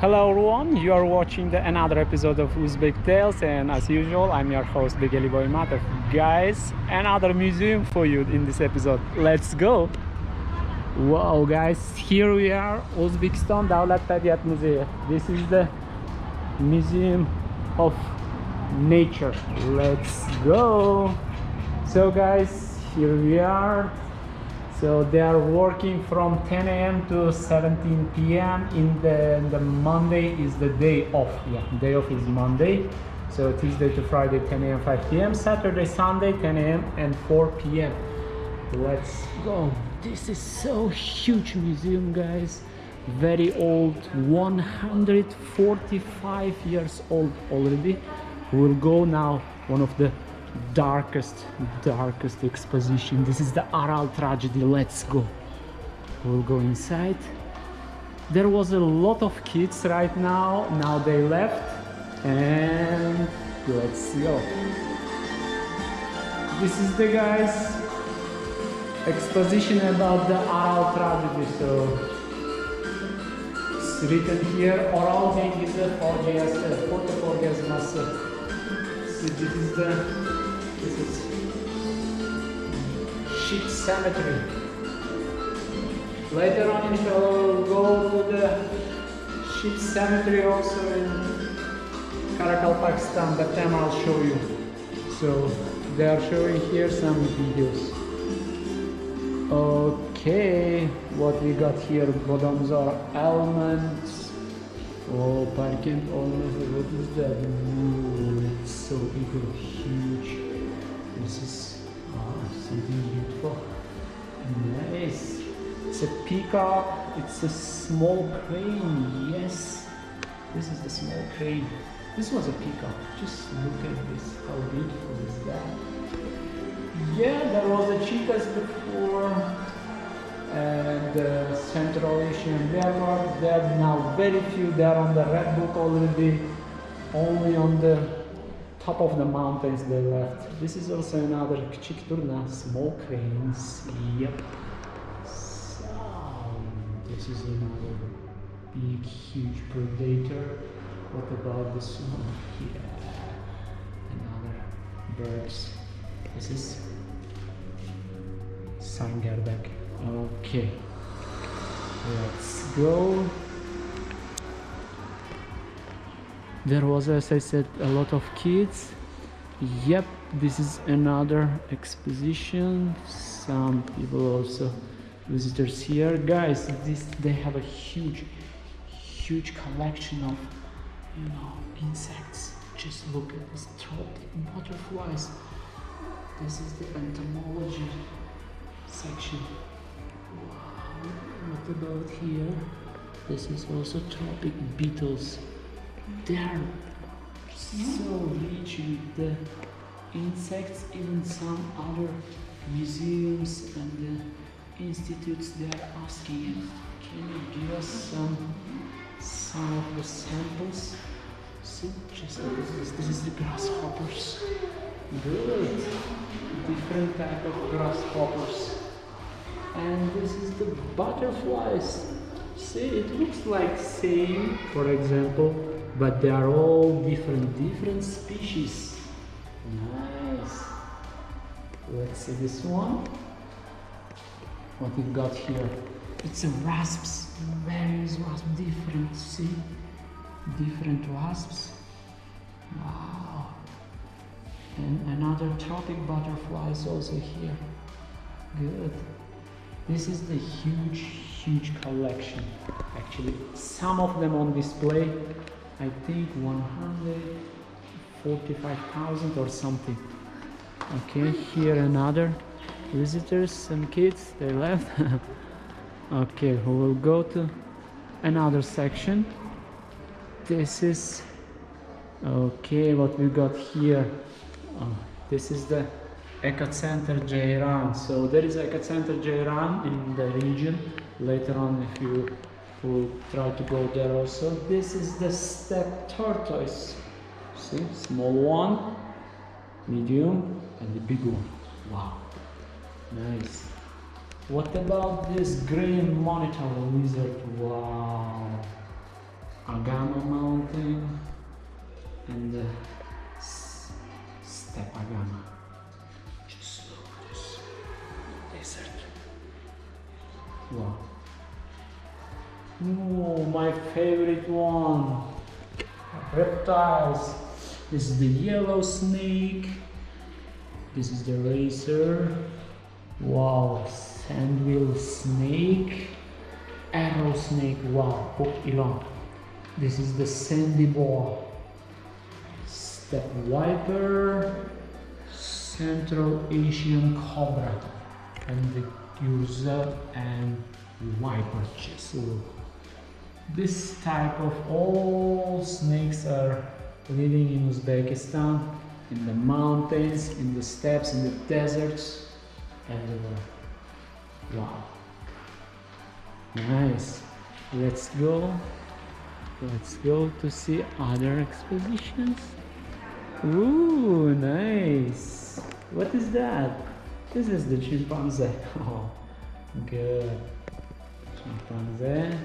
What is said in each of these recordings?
Hello everyone, you are watching another episode of Uzbektales, and as usual I'm your host Begeli Boymatov. Guys, another museum for you in this episode. Let's go! Wow guys, here we are, Uzbekistan Tabiat Muzeyi. This is the Museum of Nature. Let's go! So guys, here we are. So they are working from 10 a.m. to 17 p.m. in the Monday is the day off. Yeah, day off is Monday. So Tuesday to Friday 10 a.m. 5 p.m. Saturday, Sunday 10 a.m. and 4 p.m. Let's go. This is so huge museum, guys. Very old, 145 years old already. We'll go now one of the darkest exposition. This is the Aral tragedy. Let's go. We'll go inside. There was a lot of kids right now they left, and let's go. This is the guys exposition about the Aral tragedy. So it's written here, Oral Dengizi faciası, foto forgazması. So this is ship cemetery. Later on, inshallah, we'll go to the ship cemetery also in Karakal, Pakistan. That time I'll show you. So they are showing here some videos. Okay, what we got here? Bottoms are elements. Oh, parking almost. What is that? Ooh, it's so big, huge. This is something beautiful. Nice. It's a peacock. It's a small crane. Yes, this is the small crane. This was a peacock. Just look at this. How beautiful is that? Yeah, there was a chicas before. And Central Asian leopard. They are now very few. They are on the red book already. Only on the top of the mountains they left. This is also another küçük turna, small cranes. Yep. So this is another big, huge predator. What about this one? Yeah, another birds. This is sangerbek. Okay, let's go. There was, as I said, a lot of kids. Yep, this is another exposition. Some people also visitors here. Guys, they have a huge collection of, insects. Just look at this tropic butterflies. This is the entomology section. Wow, what about here? This is also tropic beetles. They are so rich with the insects. Even some other museums and the institutes, they are asking it. Can you give us some of the samples? See, just like this is the grasshoppers. Good. Different type of grasshoppers. And this is the butterflies. See, it looks like same, for example, but they are all different species. Nice. Let's see this one. What we've got here? It's a wasps. Various wasps, different. See, different wasps. Wow. And another tropic butterflies also here. Good. This is the huge collection. Actually, some of them on display. I think 145,000 or something. Okay, here another visitors, some kids, they left. Okay, we will go to another section. This is okay. What we got here? This is the Ecocenter Ceyran. So there is Ecocenter Ceyran in the region. Later on, if you will try to go there also. This is the steppe tortoise. See, small one, medium, and the big one. Wow, nice. What about this green monitor lizard? Wow, Agama mountain and the steppe Agama. Just look at this desert. Wow. Oh, my favorite one. Reptiles. This is the yellow snake. This is the racer. Wow, sandwheel snake. Arrow snake. Wow, Iran. This is the sandy boar. Steppe viper. Central Asian cobra. And the urza and viper. Just look. This type of all snakes are living in Uzbekistan, in the mountains, in the steppes, in the deserts, everywhere. Wow. Nice. Let's go to see other expositions. Ooh, nice. What is that? This is the chimpanzee. Oh, good. Chimpanzee.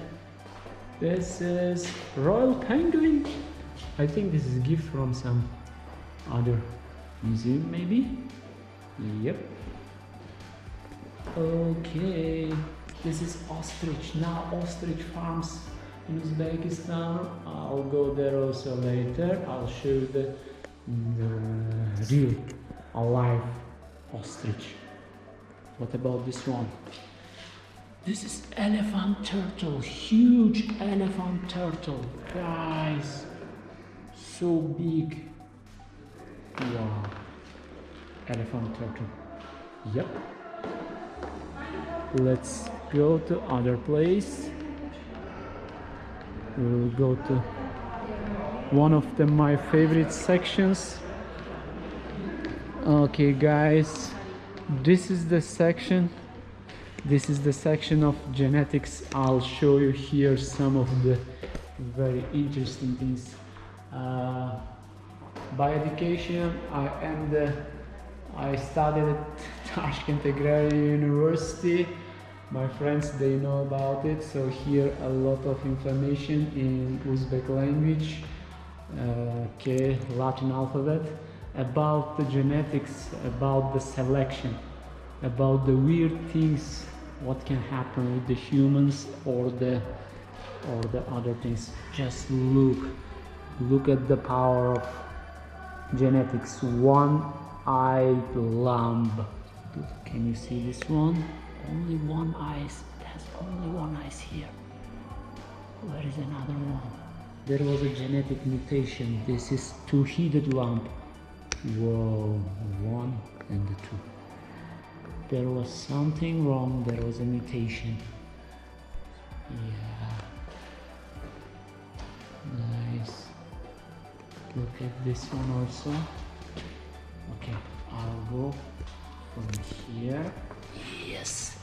This is royal penguin. I think this is a gift from some other museum, maybe. Yep. Okay. This is ostrich. Now ostrich farms in Uzbekistan. I'll go there also later. I'll show you the real, alive ostrich. What about this one? This is elephant turtle, huge elephant turtle, guys, so big. Wow, elephant turtle. Yep. Let's go to other place. We'll go to one of my favorite sections. Okay, guys, this is the section. This is the section of genetics. I'll show you here some of the very interesting things. By education, I studied at Tashkent University. My friends, they know about it. So here a lot of information in Uzbek language, okay, Latin alphabet, about the genetics, about the selection, about the weird things, what can happen with the humans or the other things. Just look at the power of genetics. One-eyed lamb. Can you see this one? Only one eye. There's only one eye here. Where is another one? There was a genetic mutation. This is two-headed lamb. Whoa, one and the two. There was something wrong, there was a mutation. Yeah. Nice. Look at this one also. Okay, I'll go from here. Yes.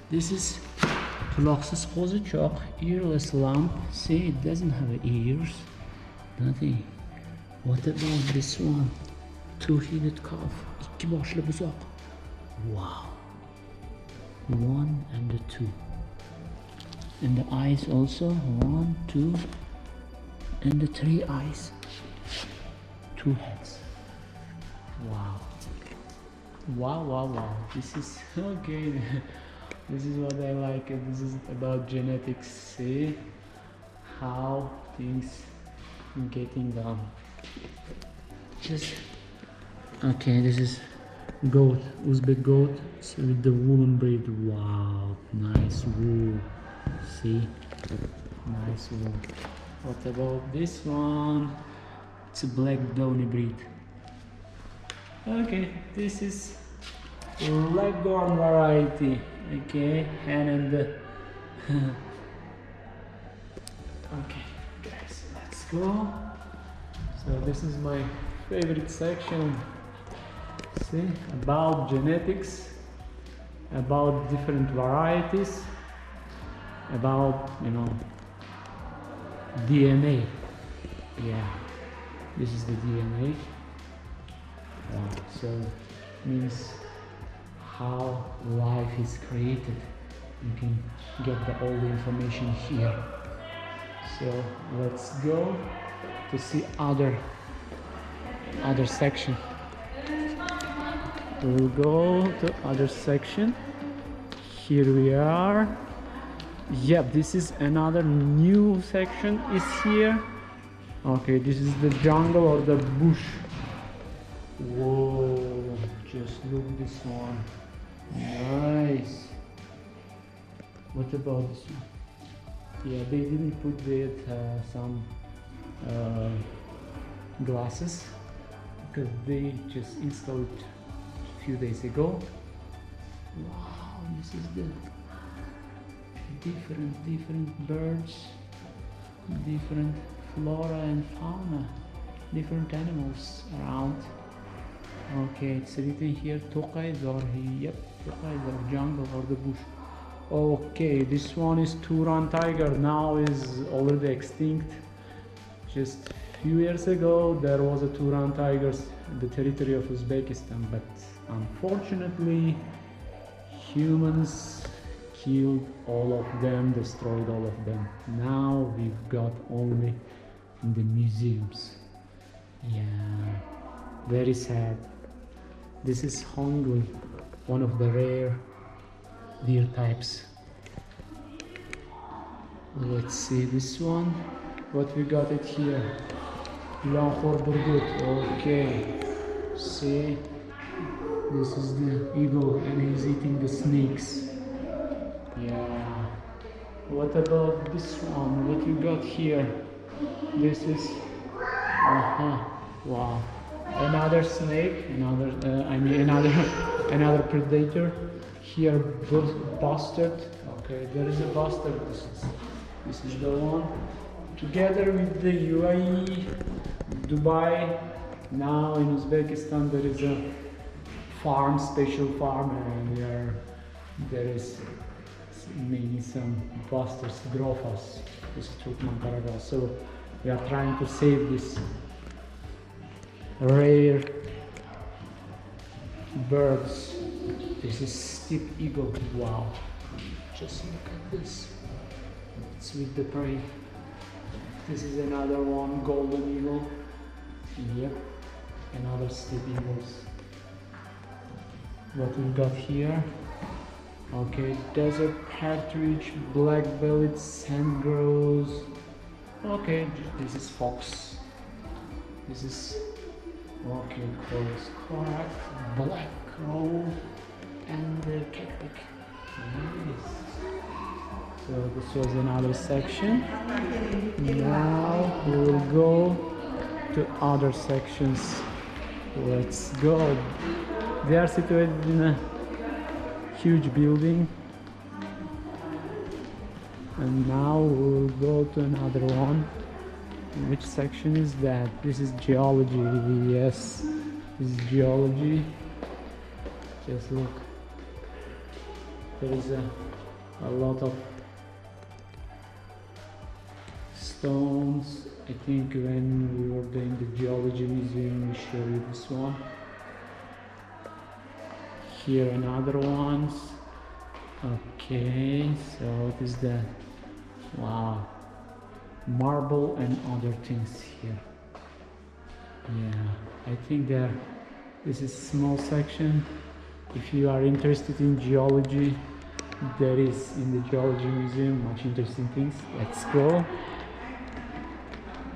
This is Kulaksız kozu çok, earless lamb. See, it doesn't have ears. Nothing. What about this one? Two-headed calf. İki başlı buzak. Wow. One and the two. And the eyes also. One, two, and the three eyes. Two heads. Wow. Wow. This is okay. This is what I like. This is about genetics. See how things getting done. Just okay. This is goat, Uzbek goat with the woolen breed. Wow, nice wool. See, nice wool. What about this one? It's a black downy breed. Okay, this is Leghorn variety. Okay, and the okay, guys, let's go. So this is my favorite section. See, about genetics, about different varieties, about, you know, DNA. Yeah, this is the DNA. So means how life is created. You can get all the information here. So let's go to see other section. We'll go to other section. Here we are. Yep, this is another new section is here. Okay, this is the jungle or the bush. Whoa, just look this one. Nice. What about this one? Yeah, they didn't put with some glasses because they just installed it a few days ago. Wow, this is the different birds, different flora and fauna, different animals around. Okay, it's written here Turkestan or yep, Turkestan or jungle or the bush. Okay, this one is Turan tiger, now is already extinct. Just few years ago there was a Turan tigers in the territory of Uzbekistan, but unfortunately humans killed all of them, destroyed all of them. Now we've got only in the museums. Yeah, very sad. This is Hongli, one of the rare deer types. Let's see this one. What we got it here? Okay. See, this is the eagle and he's eating the snakes. Yeah. What about this one? What you got here? This is wow. Another snake, another predator. Here, bastard. Okay, there is a bastard. This is the one. Together with the UAE, Dubai. Now in Uzbekistan there is a farm, special farm, and there is maybe some bastards, grofas. This is Turkmen paragraph. So we are trying to save this rare birds. This is steep eagle. Wow, just look at this. It's with the prey. This is another one, golden eagle. Yep, another steep eagles. What we got here? Okay, desert partridge, black-bellied sandgrouse. Okay, this is fox. This is okay, correct, black crow, and the cactus. Nice. So this was another section. Now we will go to other sections. Let's go. They are situated in a huge building. And now we'll go to another one. Which section is that? This is geology. Yes, this is geology. Just look. There is a lot of stones. I think when we were doing the Geology Museum we showed you this one. Here another ones. Okay, so what is that? Wow, marble and other things here. Yeah, I think this is small section. If you are interested in geology, there is in the Geology Museum much interesting things. Let's go.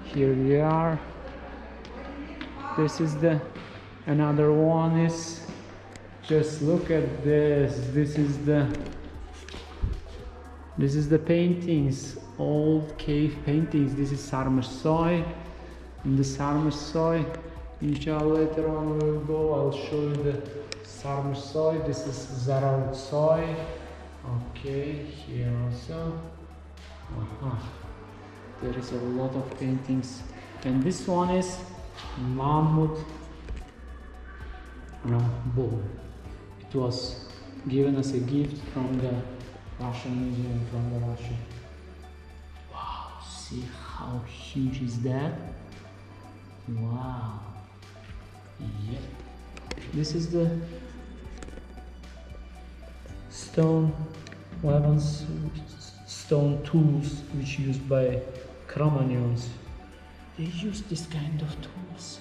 Here we are. This is another one is, just look at this. This is the paintings, old cave paintings. This is Sarmersoy. In the Sarmersoy, inshallah later on we will go, I'll show you the Sarmersoy. This is Zararutsoy. Okay, here also. There is a lot of paintings, and this one is Mahmud bull. It was given as a gift from the Russian Museum, from the Russia. Wow, see how huge is that? Wow. Yep. This is the stone weapons, stone tools which used by Cro-Magnons. They use this kind of tools.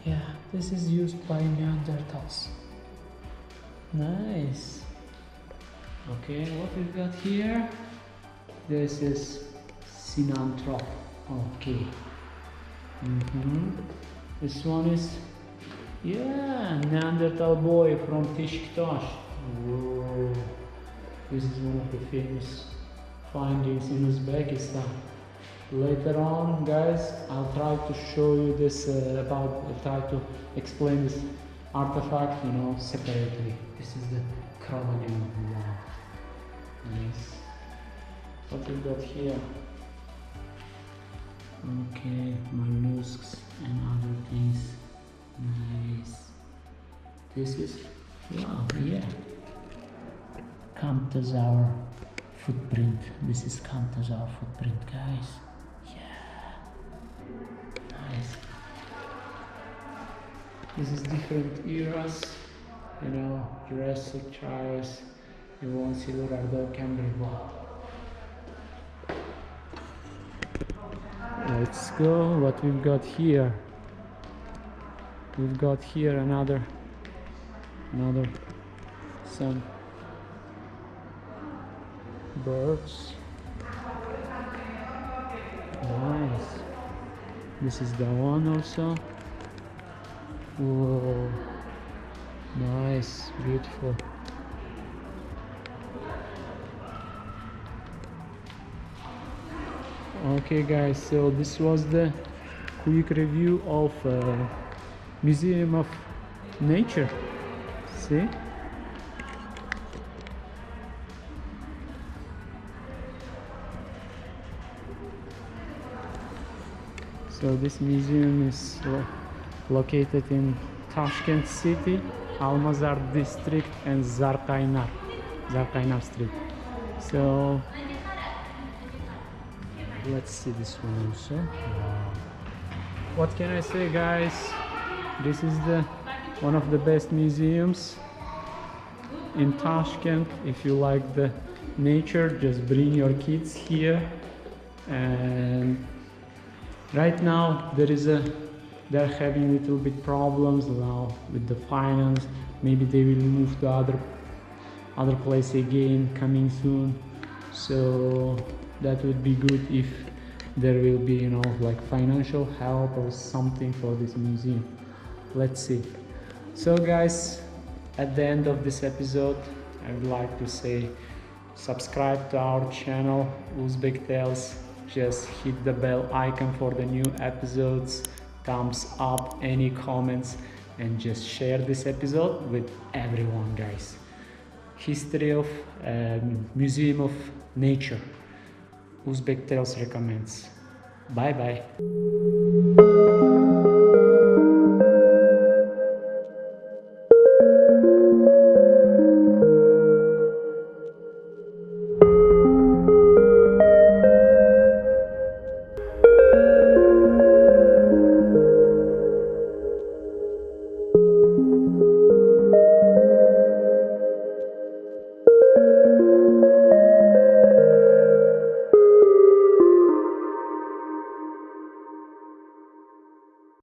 Yeah, this is used by Neanderthals. Nice. Okay, what we've got here? This is Sinanthrope. Okay. This one is, yeah, Neanderthal boy from Tashkent. Whoa. This is one of the famous findings in Uzbekistan. Later on, guys, I'll try to show you this I'll try to explain this artifact, separately. This is the Cro-Magnon. Wow. Nice. What we got here? Okay, mollusks and other things. Nice. This is, wow, yeah. Camptosaur footprint. This is Camptosaur footprint, guys. Yeah. Nice. This is different eras, Jurassic, Trias, Devon, Silverado, Cambrian. Wow. Let's go. What we've got here? We've got here another some birds. Nice. This is the one also. Whoa. Nice, beautiful. Okay guys, so this was the quick review of Museum of Nature. See? So this museum is located in Tashkent city, Almazar district and Zarkaynar street. So let's see this one also. Wow. What can I say, guys? This is one of the best museums in Tashkent. If you like the nature, just bring your kids here. And right now they're having little bit problems now with the finance. Maybe they will move to other place again coming soon. So that would be good if there will be like financial help or something for this museum. Let's see. So guys, at the end of this episode, I would like to say subscribe to our channel Uzbektales. Just hit the bell icon for the new episodes, thumbs up, any comments, and just share this episode with everyone, guys. History of Museum of Nature. Uzbektales recommends. Bye bye.